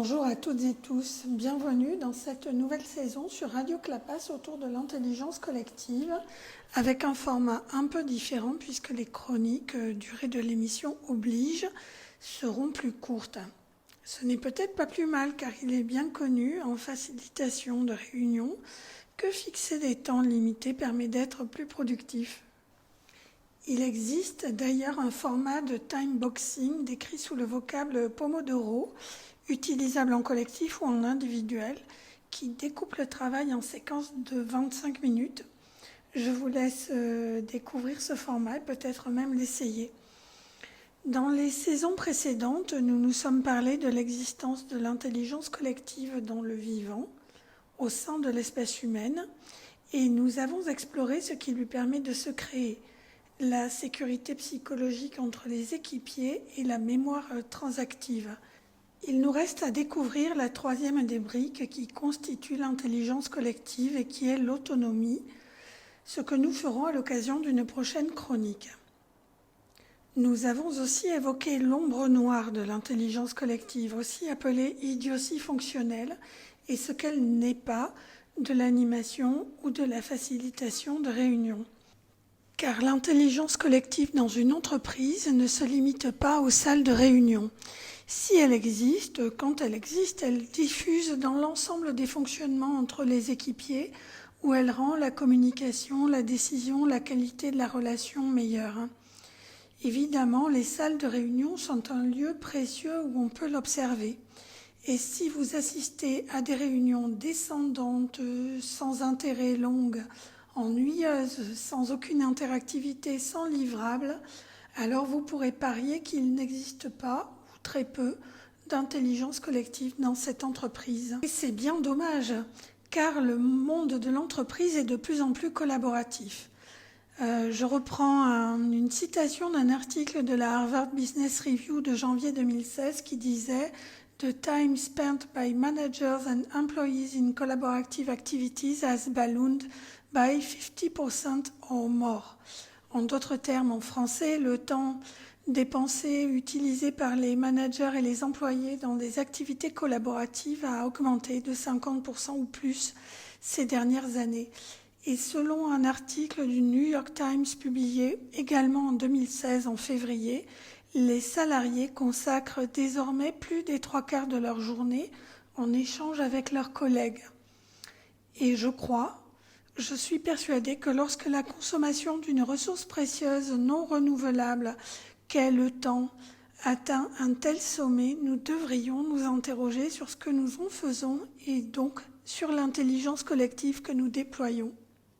Bonjour à toutes et tous, bienvenue dans cette nouvelle saison sur Radio Clapas autour de l'intelligence collective avec un format un peu différent puisque les chroniques, durée de l'émission oblige, seront plus courtes. Ce n'est peut-être pas plus mal car il est bien connu en facilitation de réunion que fixer des temps limités permet d'être plus productif. Il existe d'ailleurs un format de time boxing décrit sous le vocable Pomodoro, utilisable en collectif ou en individuel, qui découpe le travail en séquences de 25 minutes. Je vous laisse découvrir ce format et peut-être même l'essayer. Dans les saisons précédentes, nous nous sommes parlé de l'existence de l'intelligence collective dans le vivant, au sein de l'espèce humaine, et nous avons exploré ce qui lui permet de se créer, la sécurité psychologique entre les équipiers et la mémoire transactive. Il nous reste à découvrir la troisième des briques qui constitue l'intelligence collective et qui est l'autonomie, ce que nous ferons à l'occasion d'une prochaine chronique. Nous avons aussi évoqué l'ombre noire de l'intelligence collective, aussi appelée idiotie fonctionnelle, et ce qu'elle n'est pas de l'animation ou de la facilitation de réunions. Car l'intelligence collective dans une entreprise ne se limite pas aux salles de réunion. Si elle existe, quand elle existe, elle diffuse dans l'ensemble des fonctionnements entre les équipiers où elle rend la communication, la décision, la qualité de la relation meilleure. Évidemment, les salles de réunion sont un lieu précieux où on peut l'observer. Et si vous assistez à des réunions descendantes, sans intérêt, longues, ennuyeuses, sans aucune interactivité, sans livrable, alors vous pourrez parier qu'il n'existe pas, ou très peu, d'intelligence collective dans cette entreprise. Et c'est bien dommage, car le monde de l'entreprise est de plus en plus collaboratif. Je reprends une citation d'un article de la Harvard Business Review de janvier 2016 qui disait « The time spent by managers and employees in collaborative activities has ballooned by 50% or more ». En d'autres termes, en français, le temps dépensé, utilisé par les managers et les employés dans des activités collaboratives a augmenté de 50% ou plus ces dernières années. Et selon un article du New York Times publié également en 2016 en février, les salariés consacrent désormais plus des 3/4 de leur journée en échange avec leurs collègues. Et je suis persuadée que lorsque la consommation d'une ressource précieuse non renouvelable qu'est le temps atteint un tel sommet, nous devrions nous interroger sur ce que nous en faisons et donc sur l'intelligence collective que nous déployons.